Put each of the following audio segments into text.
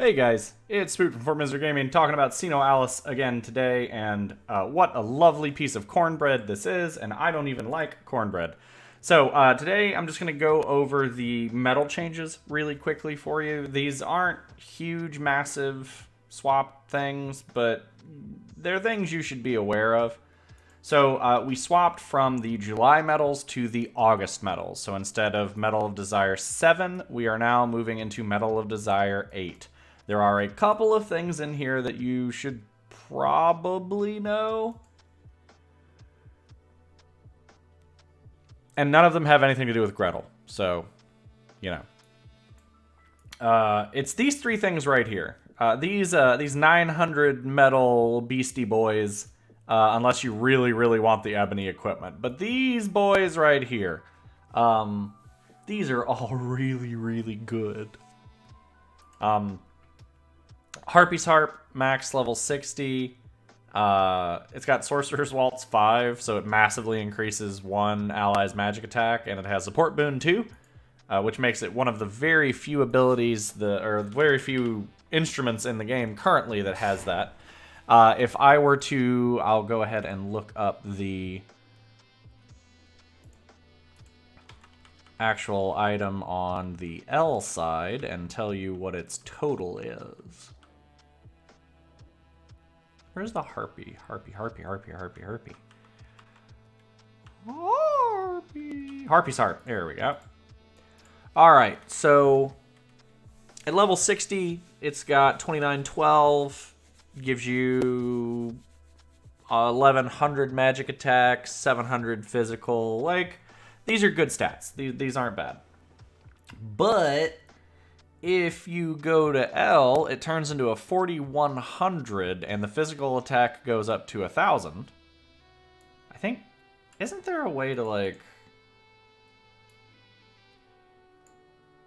Hey guys, it's Spoot from Fort Misery Gaming talking about Sinoalice again today, and what a lovely piece of cornbread this is, and I don't even like cornbread. So today I'm just going to go over the metal changes really quickly for you. These aren't huge, massive swap things, but they're things you should be aware of. So we swapped from the July medals to the August medals. So instead of Medal of Desire 7, we are now moving into Medal of Desire 8. There are a couple of things in here that you should probably know. And none of them have anything to do with Gretel. So, you know. It's these three things right here. These 900 metal beastie boys, unless you really, really want the ebony equipment. But these boys right here, these are all really, really good. Harpy's Harp, max level 60. It's got Sorcerer's Waltz 5, so it massively increases one ally's magic attack, and it has Support Boon 2, which makes it one of the very few abilities, or very few instruments in the game currently that has that. If I were to, I'll go ahead and look up the actual item on the L side and tell you what its total is. Where's the Harpy? Harpy. Harpy's Harp. There we go. Alright, so at level 60, it's got 2912. Gives you 1100 magic attacks, 700 physical. Like, these are good stats. These aren't bad. But if you go to L, it turns into a 4100, and the physical attack goes up to 1000. I think, isn't there a way to, like,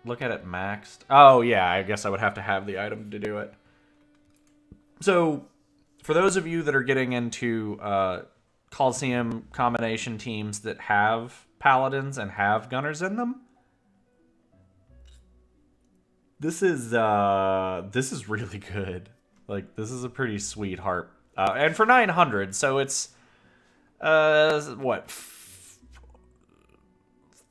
look at it maxed? Oh, yeah, I guess I would have to have the item to do it. So, for those of you that are getting into Coliseum combination teams that have paladins and have gunners in them, this is really good. Like, this is a pretty sweet harp. And for 900, so it's, what,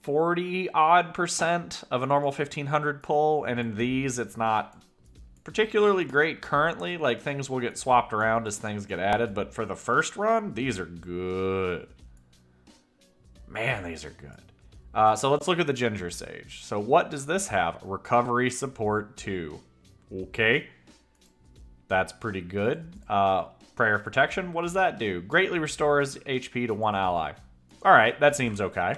40-odd% of a normal 1500 pull, and in these, it's not particularly great currently. Like, things will get swapped around as things get added, but for the first run, these are good. Man, these are good. So let's look at the Ginger Sage. So what does this have? Recovery Support 2. Okay. That's pretty good. Prayer of Protection, what does that do? Greatly restores HP to one ally. Alright, that seems okay.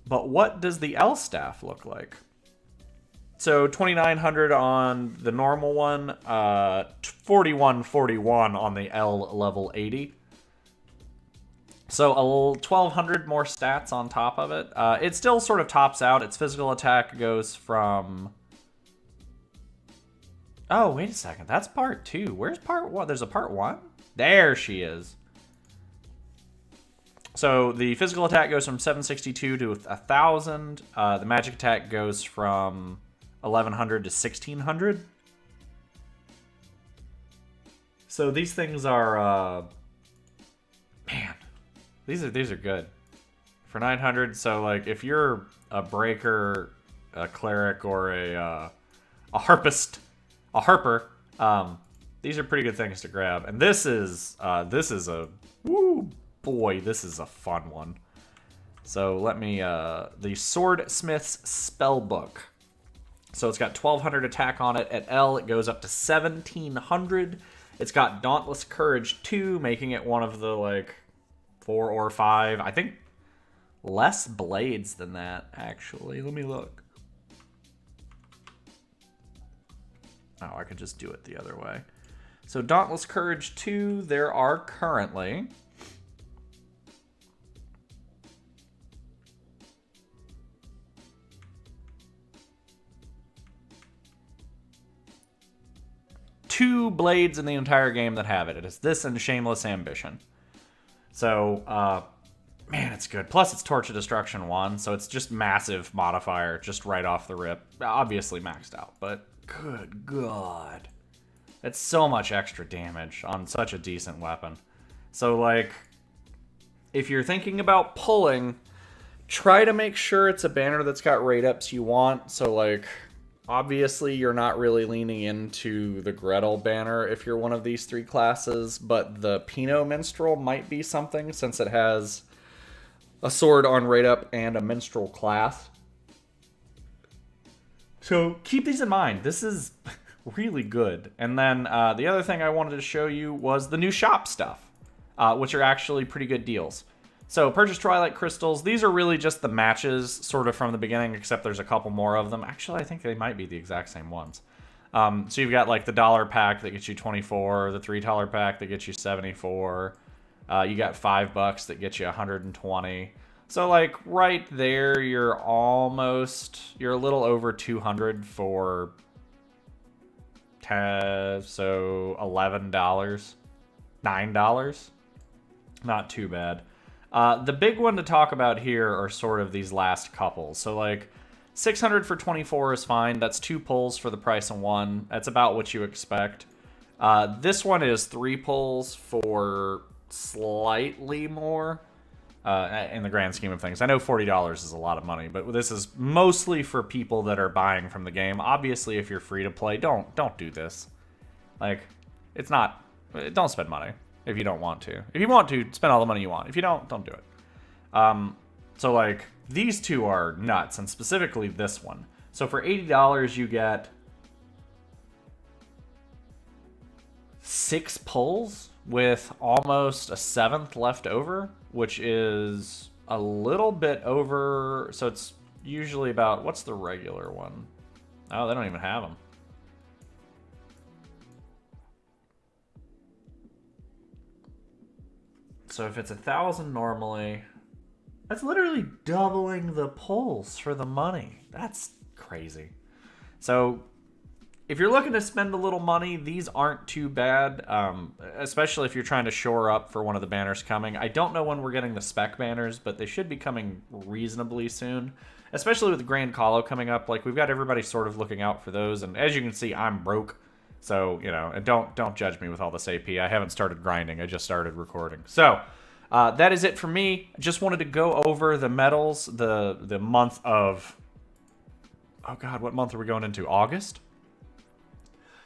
But what does the L staff look like? So 2900 on the normal one, 4141 on the L level 80. So a little 1200 more stats on top of it. It still sort of tops out. Its physical attack goes from... Oh, wait a second. That's part 2. Where's part 1? There's a part 1? There she is. So the physical attack goes from 762 to 1000. The magic attack goes from 1100 to 1600. So these things are... man. These are good. For 900, so like if you're a breaker, a cleric, or a harpist, a harper, these are pretty good things to grab. And this is a, woo boy, this is a fun one. So let me, the Swordsmith's Spellbook. So it's got 1200 attack on it. At L, it goes up to 1700. It's got Dauntless Courage 2, making it one of the, like, 4 or 5, I think less blades than that, actually. Let me look. Oh, I could just do it the other way. So Dauntless Courage 2, there are currently... two blades in the entire game that have it. It is this and Shameless Ambition. So, Man, it's good. Plus, it's Torch of Destruction 1, so it's just massive modifier, just right off the rip. Obviously maxed out, but good God. It's so much extra damage on such a decent weapon. So, like, if you're thinking about pulling, try to make sure it's a banner that's got rate ups you want. So, like, obviously you're not really leaning into the Gretel banner if you're one of these three classes, but the Pinot Minstrel might be something since it has a sword on rate up and a minstrel class. So keep these in mind. This is really good. And then the other thing I wanted to show you was the new shop stuff, which are actually pretty good deals. So purchase Twilight Crystals. These are really just the matches sort of from the beginning, except there's a couple more of them. Actually, I think they might be the exact same ones. So you've got like the $1 pack that gets you 24, the $3 pack that gets you 74. You got $5 that gets you 120. So like right there, you're a little over 200 for 10, so $11, $9. Not too bad. The big one to talk about here are sort of these last couple. So like 600 for 24 is fine. That's 2 pulls for the price of 1. That's about what you expect. This one is 3 pulls for slightly more in the grand scheme of things. I know $40 is a lot of money, but this is mostly for people that are buying from the game. Obviously, if you're free to play, don't do this. Like, it's not. Don't spend money if you don't want to. If you want to, spend all the money you want. If you don't do it. So like these two are nuts, and specifically this one. So for $80, you get 6 pulls with almost a 7th left over, which is a little bit over. So it's usually about, what's the regular one? Oh, they don't even have them. So if it's 1,000 normally, that's literally doubling the pulls for the money. That's crazy. So if you're looking to spend a little money, these aren't too bad, especially if you're trying to shore up for one of the banners coming. I don't know when we're getting the spec banners, but they should be coming reasonably soon, especially with the Grand Colo coming up. Like, we've got everybody sort of looking out for those, and as you can see, I'm broke. So, you know, and don't judge me with all this AP. I haven't started grinding. I just started recording. So, that is it for me. I just wanted to go over the medals, the month of... Oh, God, what month are we going into? August?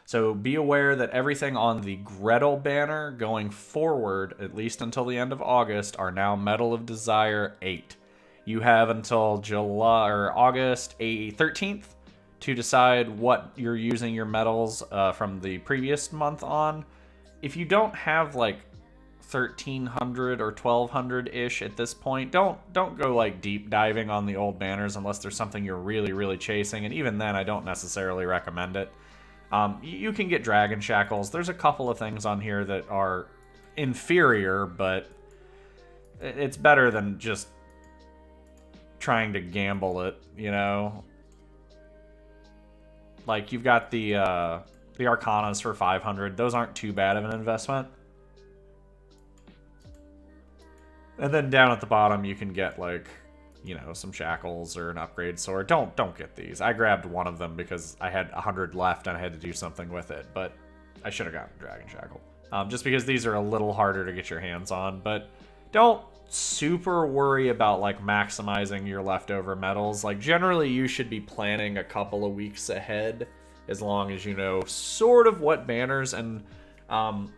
So be aware that everything on the Gretel banner going forward, at least until the end of August, are now Medal of Desire 8. You have until August 13th to decide what you're using your medals from the previous month on. If you don't have like 1,300 or 1,200-ish at this point, don't go like deep diving on the old banners unless there's something you're really chasing, and even then I don't necessarily recommend it. You can get Dragon Shackles. There's a couple of things on here that are inferior, but it's better than just trying to gamble it, you know? Like, you've got the Arcanas for 500. Those aren't too bad of an investment. And then down at the bottom, you can get, like, you know, some shackles or an upgrade sword. Don't get these. I grabbed one of them because I had 100 left and I had to do something with it, but I should have gotten a Dragon Shackle. Just because these are a little harder to get your hands on, but don't super worry about like maximizing your leftover medals. Like, generally you should be planning a couple of weeks ahead as long as you know sort of what banners, and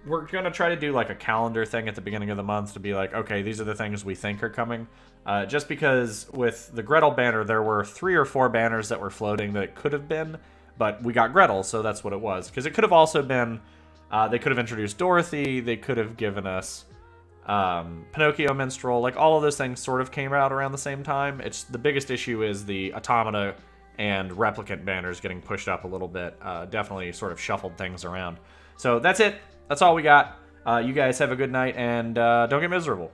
we're gonna try to do like a calendar thing at the beginning of the month to be like, okay, these are the things we think are coming. Just because with the Gretel banner, there were 3 or 4 banners that were floating that it could have been, but we got Gretel, so that's what it was. Because it could have also been, they could have introduced Dorothy, they could have given us Pinocchio Minstrel, like all of those things sort of came out around the same time. It's the biggest issue is the Automata and Replicant banners getting pushed up a little bit. Definitely sort of shuffled things around. So that's it. That's all we got. You guys have a good night, and don't get miserable.